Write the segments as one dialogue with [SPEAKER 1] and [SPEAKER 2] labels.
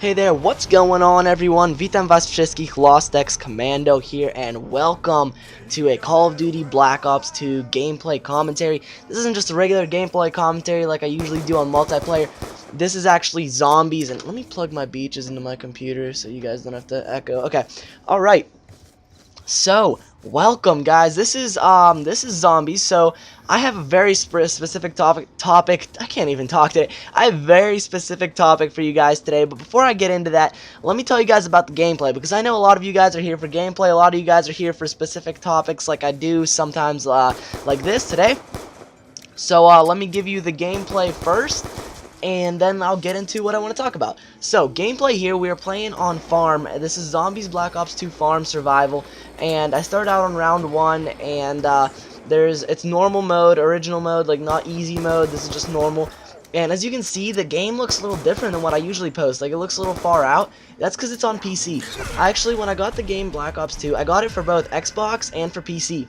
[SPEAKER 1] Hey there, what's going on everyone? Witam was wszystkich, Lost X Commando here, and welcome to a Call of Duty Black Ops 2 gameplay commentary. This isn't just a regular gameplay commentary like I usually do on multiplayer. This is actually zombies, and let me plug my beaches into my computer so you guys don't have to echo. Okay, alright. So, welcome guys. This is zombies. So, I have a very specific topic. I can't even talk today. I have a very specific topic for you guys today, but before I get into that, let me tell you guys about the gameplay, because I know a lot of you guys are here for gameplay. A lot of you guys are here for specific topics like I do sometimes like this today. So, let me give you the gameplay first, and then I'll get into what I want to talk about. So, gameplay here, we are playing on farm. This is Zombies Black Ops 2 Farm Survival, and I started out on round 1, and it's normal mode, original mode, like not easy mode. This is just normal. And as you can see, the game looks a little different than what I usually post. Like, it looks a little far out. That's because it's on PC. Actually, when I got the game Black Ops 2, I got it for both Xbox and for PC.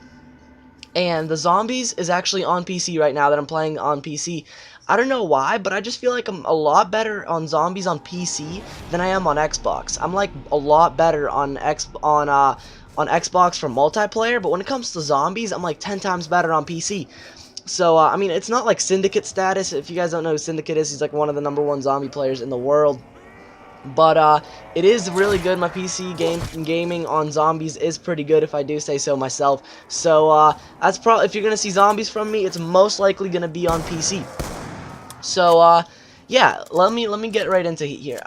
[SPEAKER 1] And the Zombies is actually on PC right now that I'm playing on PC. I don't know why, but I just feel like I'm a lot better on Zombies on PC than I am on Xbox. I'm like a lot better on Xbox for multiplayer, but when it comes to Zombies, I'm like 10 times better on PC. So, I mean, it's not like Syndicate status. If you guys don't know who Syndicate is, he's like one of the #1 zombie players in the world. But it is really good. My PC gaming on zombies is pretty good, if I do say so myself. So that's probably, if you're gonna see zombies from me, it's most likely gonna be on PC. So yeah, let me get right into it here.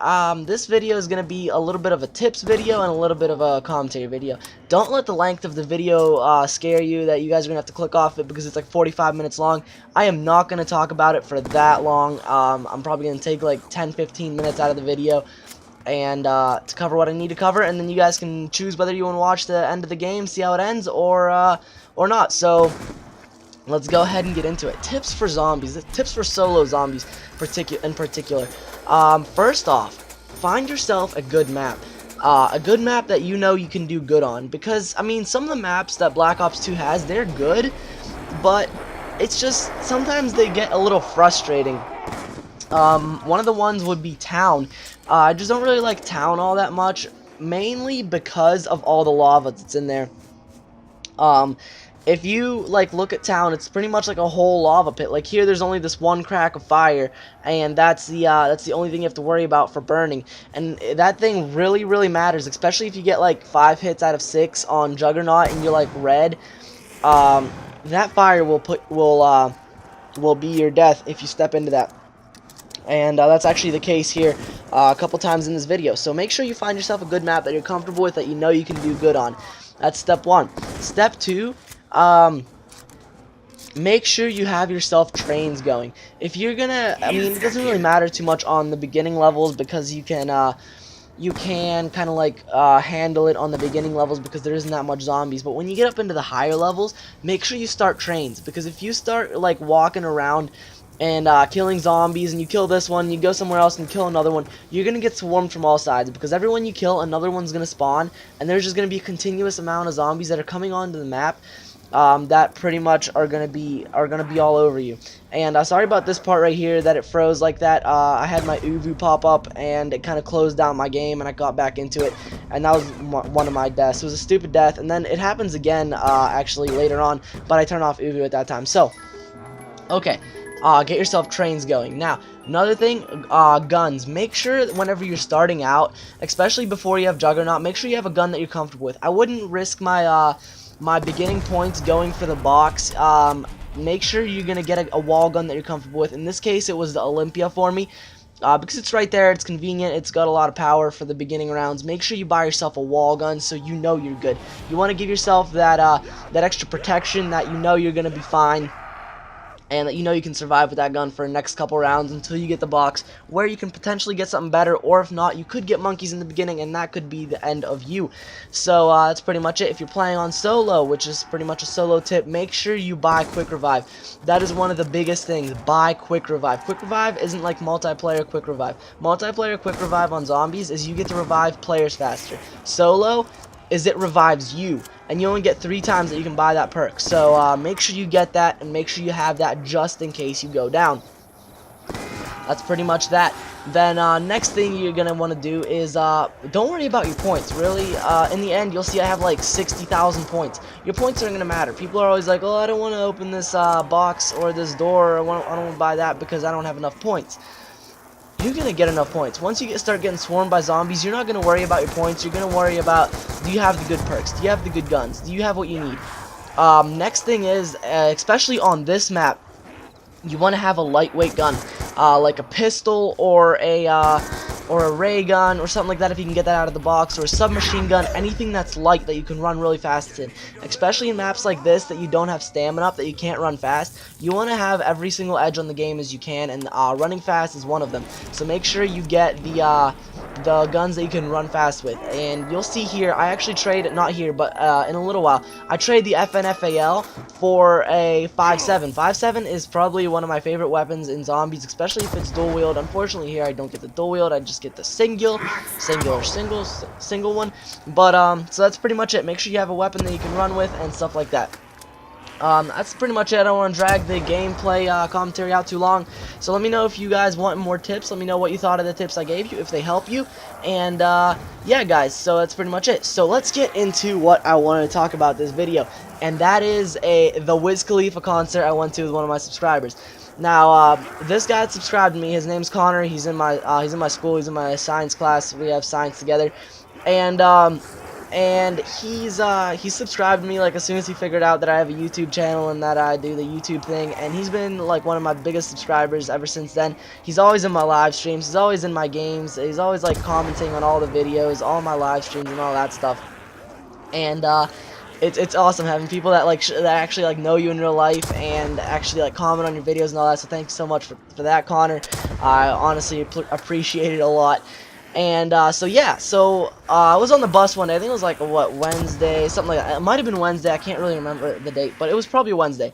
[SPEAKER 1] This video is gonna be a little bit of a tips video and a little bit of a commentary video. Don't let the length of the video scare you that you guys are gonna have to click off it because it's like 45 minutes long. I am not gonna talk about it for that long. I'm probably gonna take like 10-15 minutes out of the video and to cover what I need to cover, and then you guys can choose whether you want to watch the end of the game, see how it ends, or not. So let's go ahead and get into it. Tips for zombies, tips for solo zombies in particular. First off, find yourself a good map. A good map that you know you can do good on, because I mean, some of the maps that Black Ops 2 has, they're good, but it's just sometimes they get a little frustrating. One of the ones would be Town. I just don't really like Town all that much, mainly because of all the lava that's in there. If you like look at Town, it's pretty much like a whole lava pit. Like here, there's only this one crack of fire, and that's the only thing you have to worry about for burning. And that thing really matters, especially if you get like 5 hits out of 6 on Juggernaut and you're like red. That fire will be your death if you step into that. And that's actually the case here a couple times in this video. So make sure you find yourself a good map that you're comfortable with, that you know you can do good on. That's step 1. Step 2, make sure you have yourself trains going. If you're gonna, I mean, it doesn't really matter too much on the beginning levels, because you can kind of like handle it on the beginning levels because there isn't that much zombies. But when you get up into the higher levels, make sure you start trains, because if you start like walking around and killing zombies, and you kill this one, you go somewhere else and kill another one, you're gonna get swarmed from all sides, because every one you kill, another one's gonna spawn, and there's just gonna be a continuous amount of zombies that are coming onto the map that pretty much are gonna be all over you. And sorry about this part right here that it froze like that. I had my UVU pop up and it kind of closed down my game, and I got back into it, and that was one of my deaths. It was a stupid death, and then it happens again actually later on, but I turned off UVU at that time. So okay. Get yourself trains going. Now, another thing, guns. Make sure that whenever you're starting out, especially before you have Juggernaut, make sure you have a gun that you're comfortable with. I wouldn't risk my my beginning points going for the box. Make sure you're gonna get a wall gun that you're comfortable with. In this case, it was the Olympia for me. Because it's right there, it's convenient, it's got a lot of power for the beginning rounds. Make sure you buy yourself a wall gun so you know you're good. You want to give yourself that that extra protection, that you know you're gonna be fine, and that you know you can survive with that gun for the next couple rounds until you get the box, where you can potentially get something better, or if not, you could get monkeys in the beginning, and that could be the end of you. So that's pretty much it. If you're playing on solo, which is pretty much a solo tip, make sure you buy Quick Revive. That is one of the biggest things. Buy Quick Revive. Quick Revive isn't like multiplayer Quick Revive. Multiplayer Quick Revive on zombies is you get to revive players faster. Solo is it revives you, and you only get 3 times that you can buy that perk. So make sure you get that, and make sure you have that just in case you go down. That's pretty much that. Then next thing you're gonna want to do is don't worry about your points. Really, in the end, you'll see I have like 60,000 points. Your points aren't gonna matter. People are always like, "Oh, I don't want to open this box or this door. Or I don't want to buy that because I don't have enough points." You're gonna get enough points. Once you start getting swarmed by zombies, you're not gonna worry about your points. You're gonna worry about, do you have the good perks? Do you have the good guns? Do you have what you need? Next thing is, especially on this map, you want to have a lightweight gun, like a pistol or a ray gun or something like that if you can get that out of the box, or a submachine gun, anything that's light that you can run really fast in. Especially in maps like this that you don't have stamina up, that you can't run fast, you want to have every single edge on the game as you can, and running fast is one of them. So make sure you get the guns that you can run fast with. And you'll see here, I actually trade, not here, but in a little while, I trade the FNFAL for a 5.7. 5.7 is probably one of my favorite weapons in zombies, especially if it's dual wield. Unfortunately here I don't get the dual wield, I just get the single one. But so that's pretty much it. Make sure you have a weapon that you can run with and stuff like that. That's pretty much it. I don't want to drag the gameplay commentary out too long. So let me know if you guys want more tips. Let me know what you thought of the tips I gave you, if they help you. And yeah, guys, so that's pretty much it. So let's get into what I wanted to talk about this video, and that is the Wiz Khalifa concert I went to with one of my subscribers. Now, this guy that subscribed to me, his name's Connor. He's in my school. He's in my science class. We have science together, and he subscribed to me like as soon as he figured out that I have a YouTube channel and that I do the YouTube thing, and he's been like one of my biggest subscribers ever since then. He's always in my live streams, he's always in my games, he's always like commenting on all the videos, all my live streams and all that stuff. And it's awesome having people that that actually like know you in real life and actually like comment on your videos and all that. So thanks so much for that, Connor. I honestly appreciate it a lot. And so yeah, so I was on the bus one day. I think it was like what, Wednesday, something like that. It might have been Wednesday. I can't really remember the date, but it was probably Wednesday.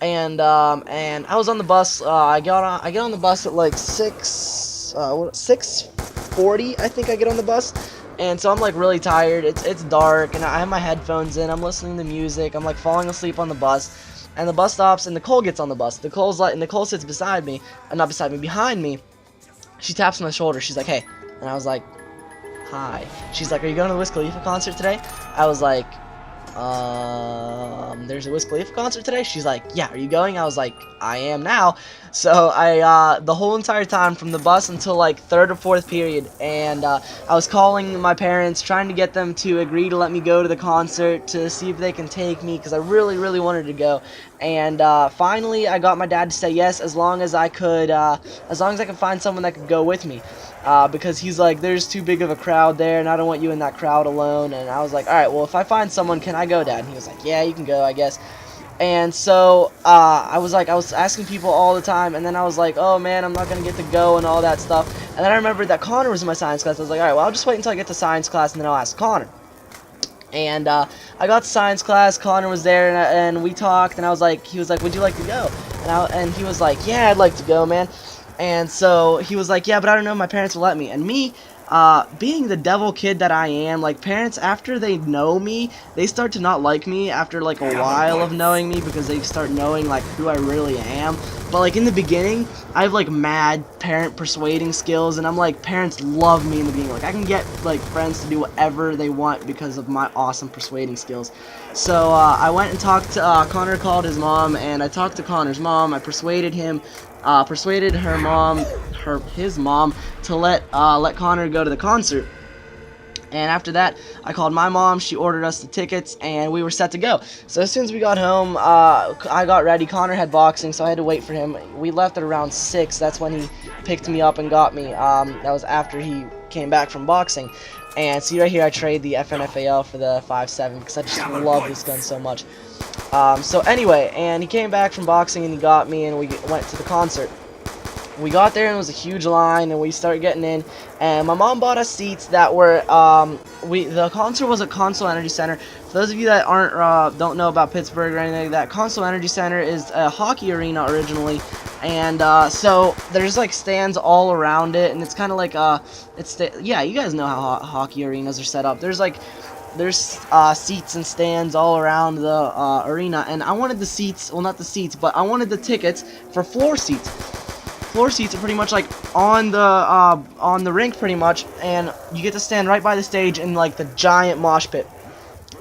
[SPEAKER 1] And I was on the bus. I get on the bus at like 6:40. I think I get on the bus. And so I'm like really tired. It's dark, and I have my headphones in. I'm listening to music. I'm like falling asleep on the bus. And the bus stops, and Nicole gets on the bus. Nicole sits beside me, not beside me, behind me. She taps my shoulder. She's like, "Hey." And I was like, "Hi." She's like, "Are you going to the Wiz Khalifa concert today?" I was like, "There's a Wiz Khalifa concert today?" She's like, "Yeah, are you going?" I was like, "I am now." So I, the whole entire time from the bus until like third or fourth period, and I was calling my parents, trying to get them to agree to let me go to the concert, to see if they can take me, because I really, really wanted to go. And finally, I got my dad to say yes, as long as I could find someone that could go with me. Because he's like, "There's too big of a crowd there, and I don't want you in that crowd alone." And I was like, "Alright, well, if I find someone, can I go, Dad?" And he was like, "Yeah, you can go, I guess." And so, I was asking people all the time, and then I was like, "Oh man, I'm not gonna get to go," and all that stuff. And then I remembered that Connor was in my science class. I was like, "Alright, well, I'll just wait until I get to science class, and then I'll ask Connor." And I got to science class, Connor was there, and we talked, and he was like, "Would you like to go?" And he was like, "Yeah, I'd like to go, man." And so he was like, "Yeah, but I don't know if my parents will let me." And me, being the devil kid that I am, like, parents, after they know me, they start to not like me after like a while of knowing me, because they start knowing like who I really am. But like in the beginning, I have like mad parent persuading skills, and I'm like, parents love me in the beginning. Like, I can get like friends to do whatever they want because of my awesome persuading skills. So I went and talked to Connor, called his mom, and I talked to Connor's mom. I persuaded him. Persuaded his mom to let Connor go to the concert. And after that, I called my mom. She ordered us the tickets, and we were set to go. So as soon as we got home, I got ready. Connor had boxing, so I had to wait for him. We left at around 6. That's when he picked me up and got me. That was after he came back from boxing. And see right here, I trade the FNFAL for the 5.7 because I just love this gun so much. So anyway, and he came back from boxing and he got me, and we went to the concert. We got there and it was a huge line, and we started getting in, and my mom bought us seats that were, the concert was at Console Energy Center. For those of you that don't know about Pittsburgh or anything like that, Console Energy Center is a hockey arena originally, and so there's like stands all around it, and it's kind of like, yeah, you guys know how hockey arenas are set up. There's seats and stands all around the arena, and I wanted the seats, well, not the seats, but I wanted the tickets for floor seats. floor seats are pretty much like on the rink pretty much, and you get to stand right by the stage in like the giant mosh pit.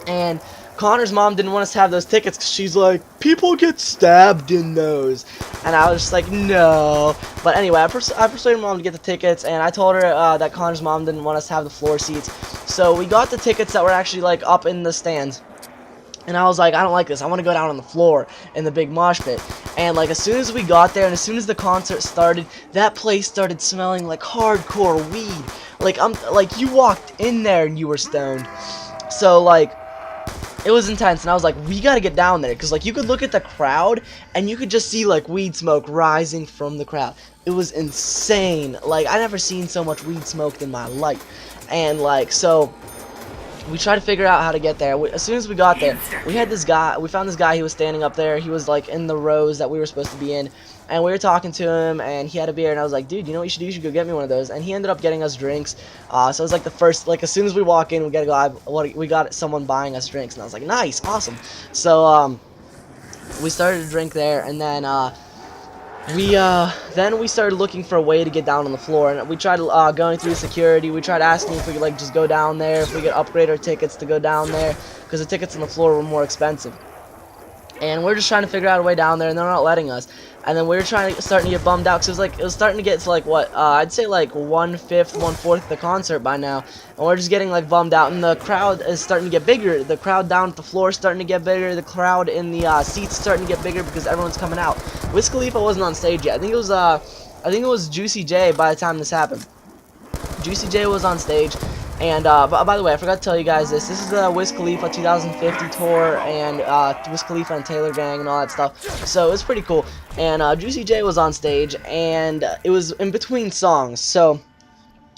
[SPEAKER 1] And Connor's mom didn't want us to have those tickets because she's like, people get stabbed in those. And I was just like, no. But anyway, I persuaded mom to get the tickets, and I told her that Connor's mom didn't want us to have the floor seats. So we got the tickets that were actually like up in the stands. And I was like, I don't like this. I want to go down on the floor in the big mosh pit. And like as soon as we got there and as soon as the concert started, that place started smelling like hardcore weed. Like you walked in there and you were stoned. So like it was intense, and I was like, we gotta get down there, because like you could look at the crowd and you could just see like weed smoke rising from the crowd. It was insane. Like I never seen so much weed smoked in my life. And like so we tried to figure out how to get there. As soon as we got there, we found this guy. He was standing up there. He was like in the rows that we were supposed to be in, and we were talking to him, and he had a beer, and I was like, dude, you know what you should do? You should go get me one of those. And he ended up getting us drinks. So it was like the first, like as soon as we walk in, we got someone buying us drinks, and I was like, nice, awesome. So we started to drink there, and then we started looking for a way to get down on the floor, and we tried going through security. We tried asking if we could like just go down there, if we could upgrade our tickets to go down there, because the tickets on the floor were more expensive. And we're just trying to figure out a way down there, and they're not letting us. And then we were starting to get bummed out, because it was starting to get to like what I'd say like 1/5, 1/4 of the concert by now, and we're just getting like bummed out. And the crowd is starting to get bigger. The crowd down at the floor is starting to get bigger. The crowd in the seats is starting to get bigger because everyone's coming out. Wiz Khalifa wasn't on stage yet. I think it was Juicy J by the time this happened. Juicy J was on stage. And by the way, I forgot to tell you guys this. This is the Wiz Khalifa 2050 tour, and Wiz Khalifa and Taylor Gang and all that stuff. So it's pretty cool. And Juicy J was on stage, and it was in between songs. So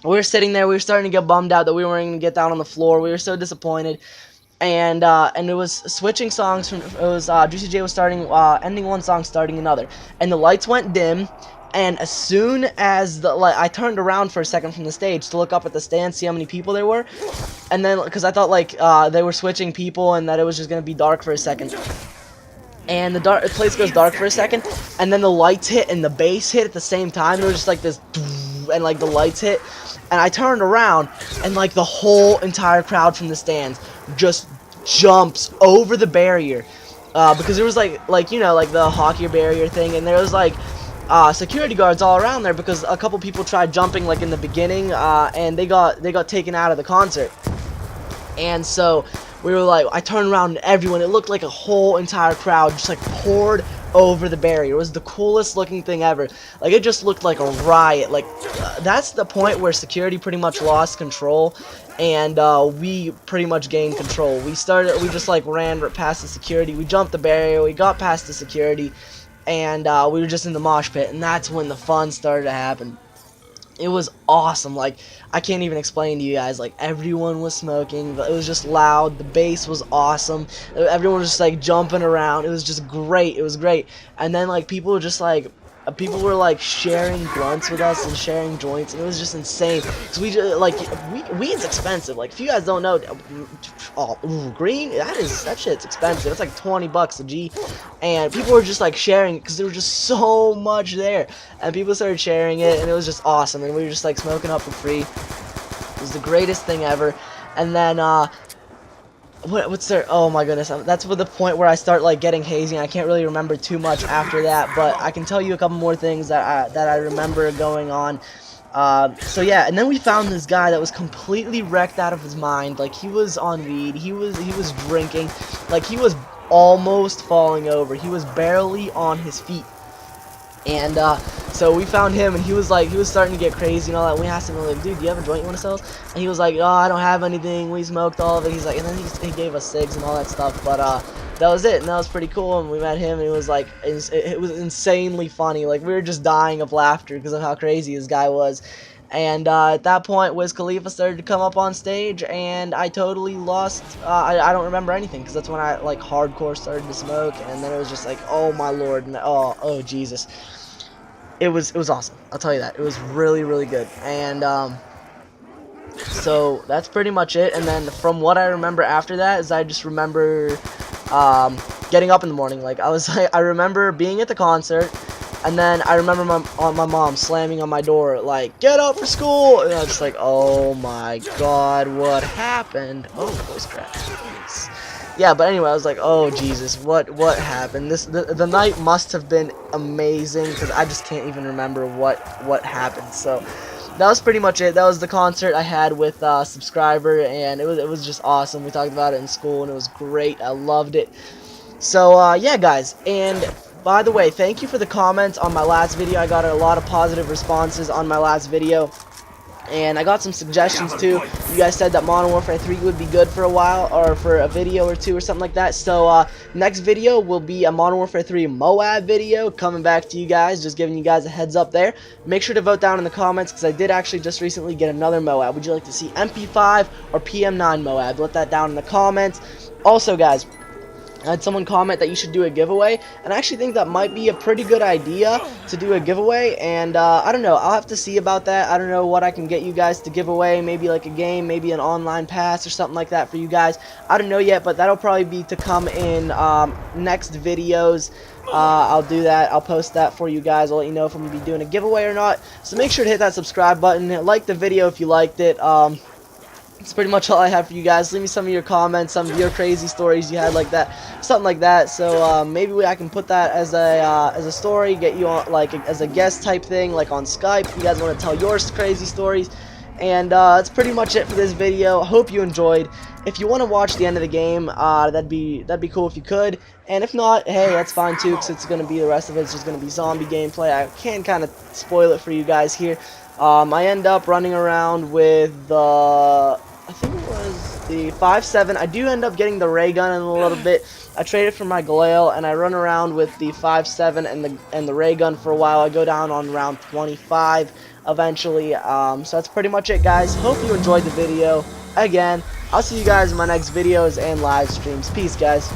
[SPEAKER 1] we were sitting there. We were starting to get bummed out that we weren't going to get down on the floor. We were so disappointed. And it was switching songs from. It was Juicy J was starting, ending one song, starting another, and the lights went dim. And as soon as I turned around for a second from the stage to look up at the stand, see how many people there were, and then because I thought like they were switching people and that it was just gonna be dark for a second, and the place goes dark for a second, and then the lights hit and the bass hit at the same time. It was just like this, and like the lights hit, and I turned around and like the whole entire crowd from the stands just jumps over the barrier, because there was like you know like the hockey barrier thing, and there was like security guards all around there because a couple people tried jumping like in the beginning, and they got taken out of the concert. And so we were like, I turned around and everyone, it looked like a whole entire crowd just like poured over the barrier. It was the coolest looking thing ever. Like it just looked like a riot. Like that's the point where security pretty much lost control, and we pretty much gained control. We just like ran past the security. We jumped the barrier. We got past the security. And we were just in the mosh pit, and that's when the fun started to happen. It was awesome. Like I can't even explain to you guys. Like everyone was smoking. It was just loud. The bass was awesome. Everyone was just like jumping around. It was just great. It was great. And then like people were just like people were like sharing blunts with us and sharing joints, and it was just insane. Cause we just like weed's expensive. Like if you guys don't know, green that shit's expensive. It's like $20 a G, and people were just like sharing because there was just so much there, and people started sharing it, and it was just awesome. And we were just like smoking up for free. It was the greatest thing ever. And then what's there? Oh my goodness, that's the point where I start like getting hazy, and I can't really remember too much after that. But I can tell you a couple more things that I remember going on. So yeah, and then we found this guy that was completely wrecked out of his mind. Like he was on weed, he was drinking, like he was almost falling over. He was barely on his feet. And so we found him, and he was starting to get crazy and all that. And we asked him, like, dude, do you have a joint you want to sell us? And he was like, oh, I don't have anything. We smoked all of it. He's like, and then he gave us cigs and all that stuff. But that was it, and that was pretty cool. And we met him, and it was like it was insanely funny. Like we were just dying of laughter because of how crazy this guy was. And at that point, Wiz Khalifa started to come up on stage, and I totally lost. I don't remember anything because that's when I like hardcore started to smoke, and then it was just like, oh my lord, and oh Jesus. It was awesome. I'll tell you that. It was really, really good. And so that's pretty much it. And then from what I remember after that is I just remember getting up in the morning. Like I remember being at the concert, And then I remember my mom slamming on my door, like, get up for school! And I was just like, oh my god, what happened? Oh, voice crack. Jeez. Yeah, but anyway, I was like, oh Jesus, what happened? The night must have been amazing, because I just can't even remember what happened. So that was pretty much it. That was the concert I had with Subscriber, and it was just awesome. We talked about it in school, and it was great. I loved it. So yeah, guys, and by the way, thank you for the comments on my last video. I got a lot of positive responses on my last video. And I got some suggestions too. You guys said that Modern Warfare 3 would be good for a while, or for a video or two or something like that. So next video will be a Modern Warfare 3 Moab video coming back to you guys, just giving you guys a heads up there. Make sure to vote down in the comments, because I did actually just recently get another Moab. Would you like to see MP5 or PM9 Moab? Let that down in the comments. Also, guys, I had someone comment that you should do a giveaway, and I actually think that might be a pretty good idea to do a giveaway, and I don't know, I'll have to see about that. I don't know what I can get you guys to give away, maybe like a game, maybe an online pass or something like that for you guys. I don't know yet, but that'll probably be to come in next videos. I'll do that. I'll post that for you guys. I'll let you know if I'm going to be doing a giveaway or not. So make sure to hit that subscribe button, like the video if you liked it. That's pretty much all I have for you guys. Leave me some of your comments, some of your crazy stories you had like that, something like that. So maybe I can put that as a story, get you on like as a guest type thing, like on Skype. If you guys want to tell your crazy stories, and that's pretty much it for this video. I hope you enjoyed. If you want to watch the end of the game, that'd be cool if you could. And if not, hey, that's fine too, because it's gonna be the rest of it's just gonna be zombie gameplay. I can kind of spoil it for you guys here. I end up running around with the, I think it was the 5.7. I do end up getting the ray gun in a little bit. I traded for my Galil, and I run around with the 5.7 and the ray gun for a while. I go down on round 25 eventually. So that's pretty much it, guys. Hope you enjoyed the video. Again, I'll see you guys in my next videos and live streams. Peace, guys.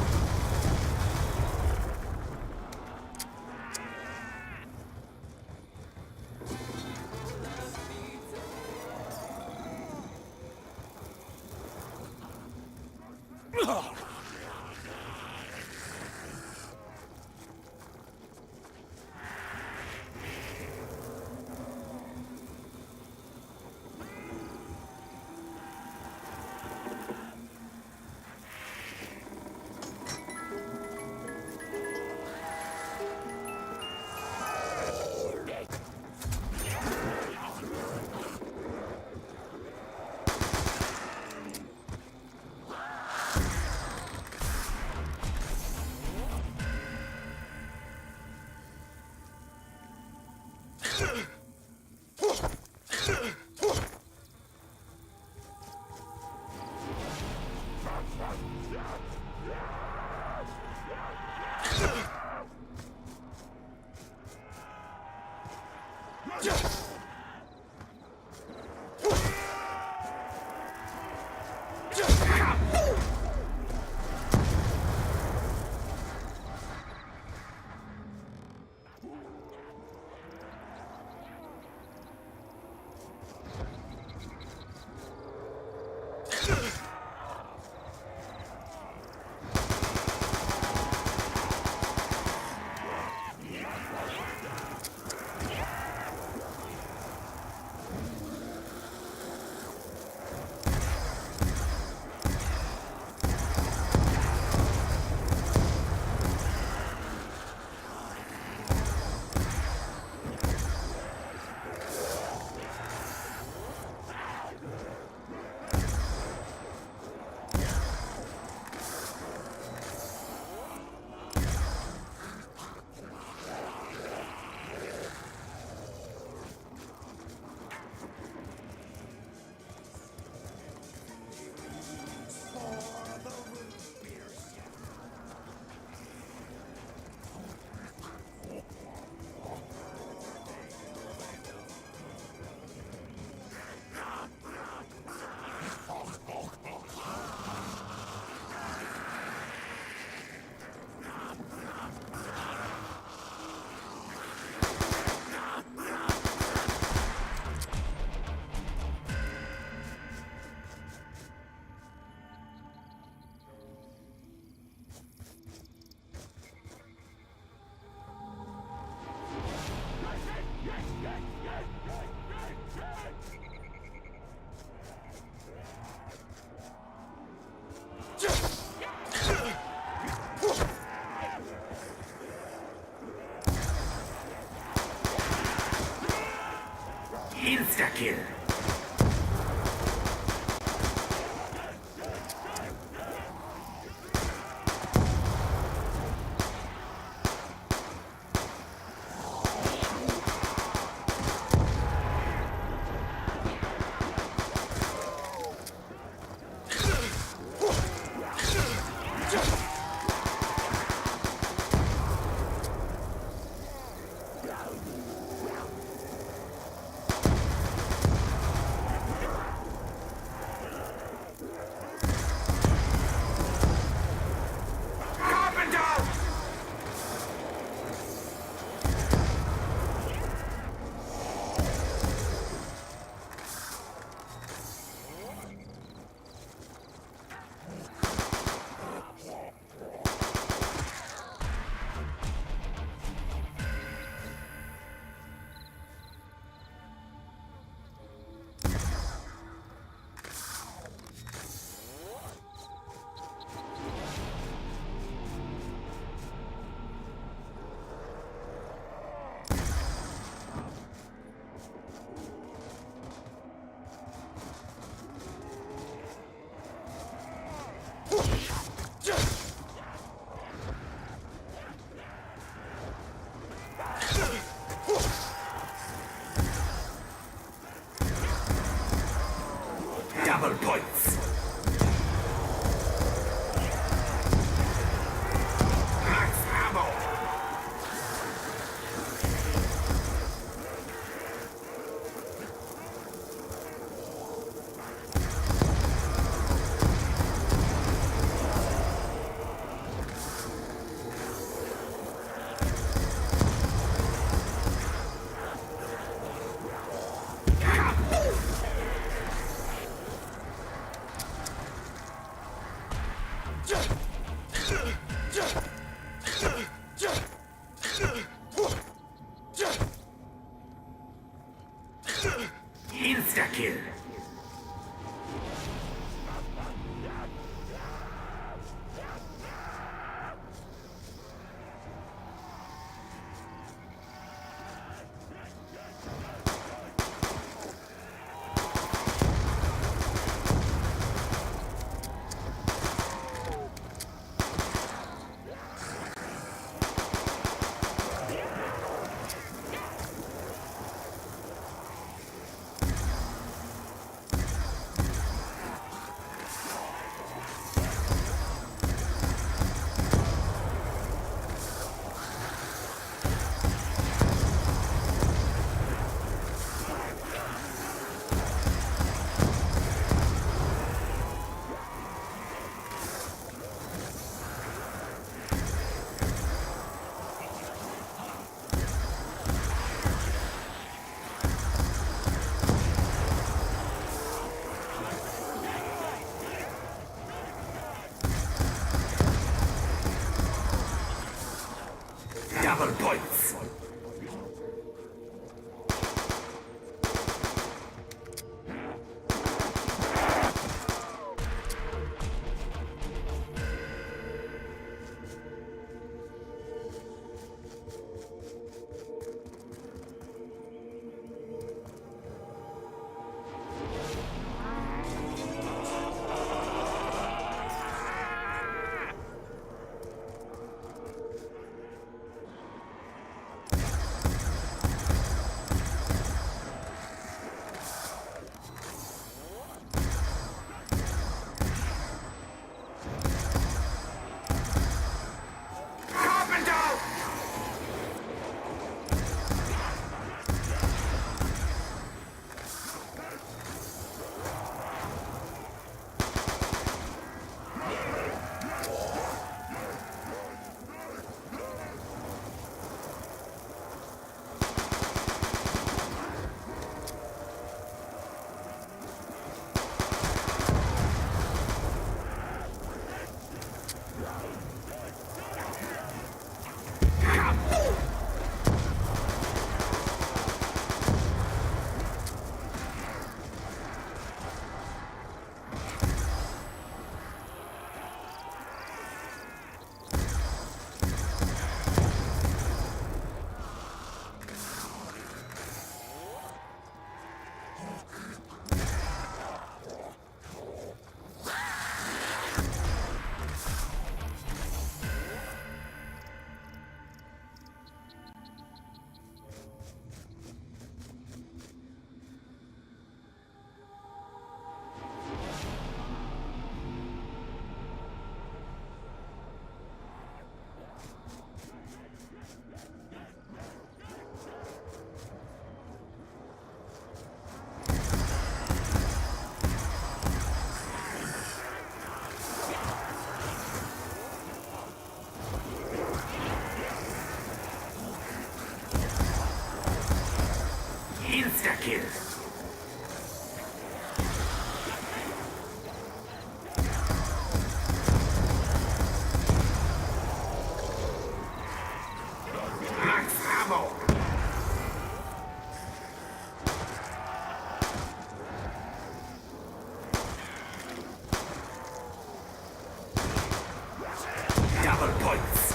[SPEAKER 2] Double points. Max ammo. Insta-kill. Double points. Insta-kill. Max ammo. Double points.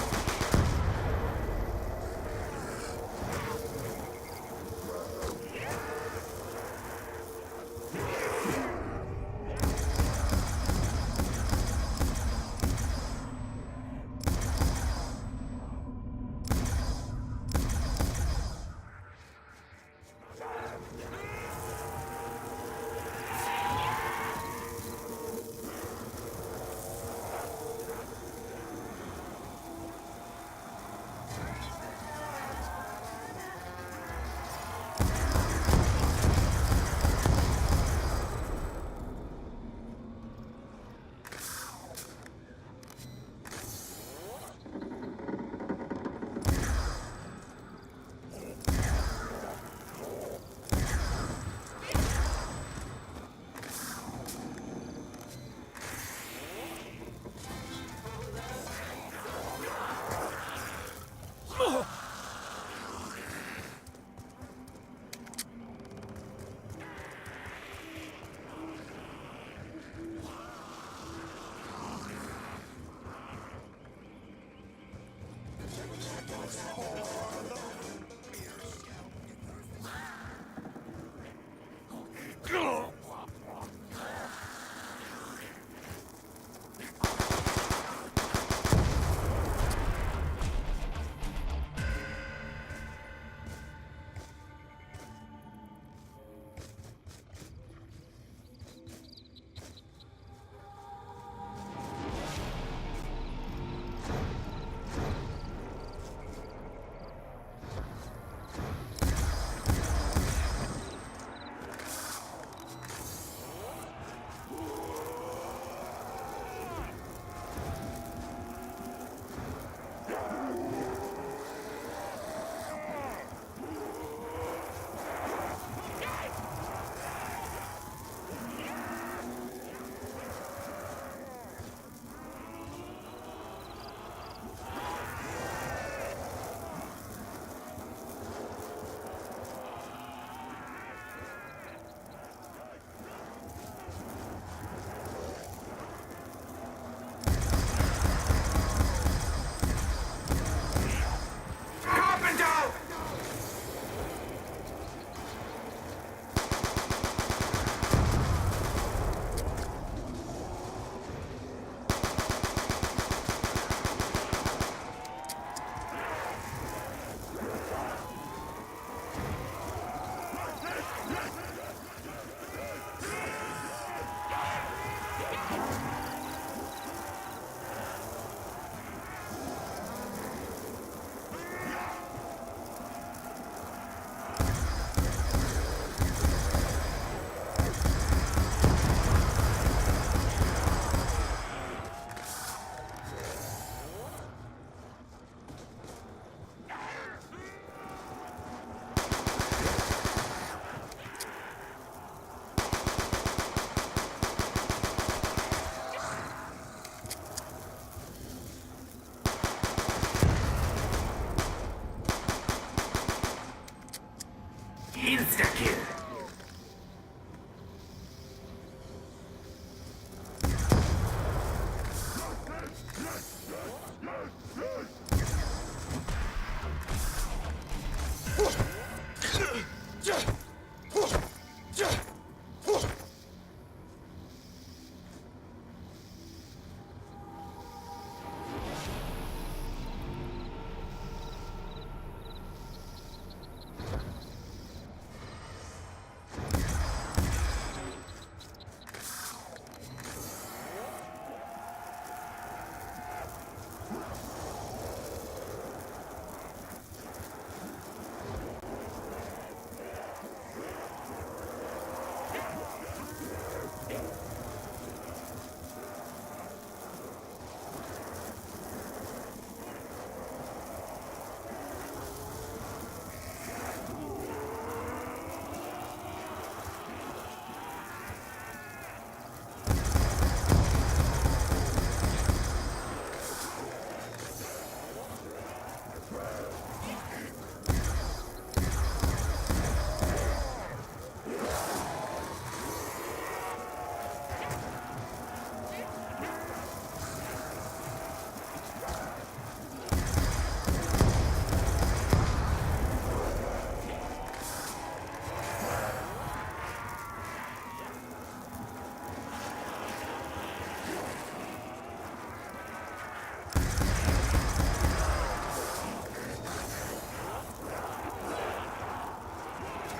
[SPEAKER 2] Insta-kill.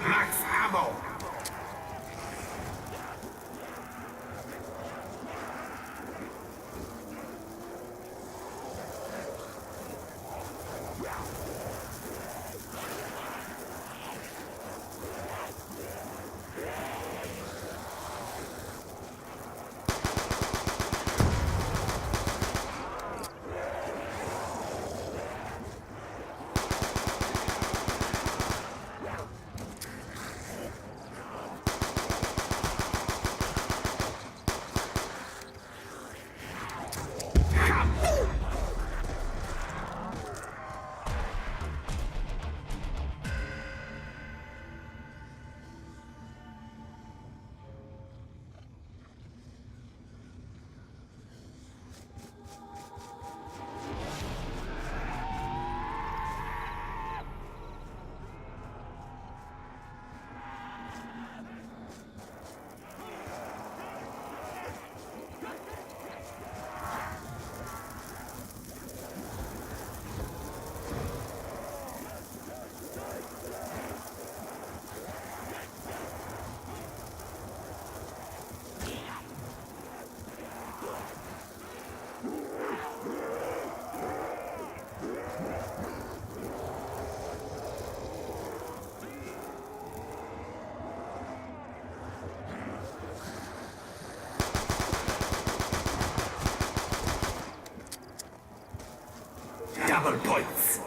[SPEAKER 2] Max ammo. Double points.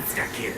[SPEAKER 2] Insta-kill.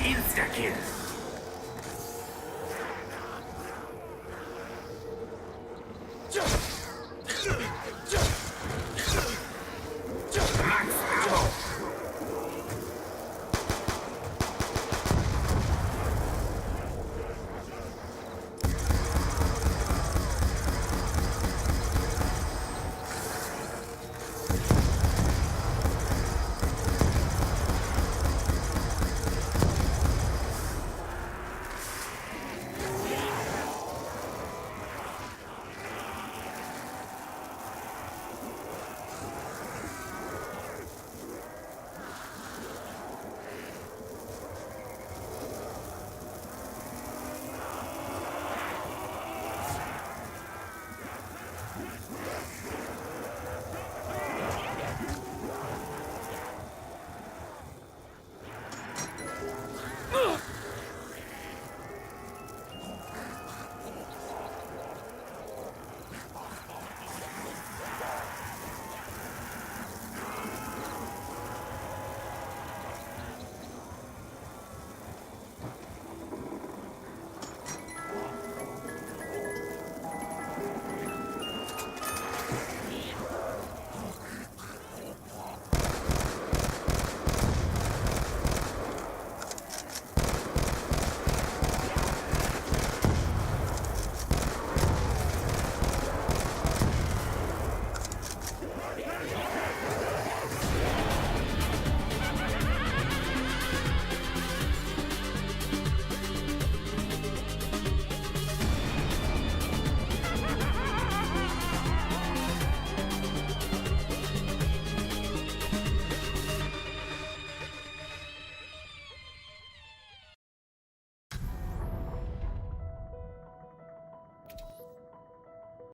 [SPEAKER 2] Insta-kill. Max ammo.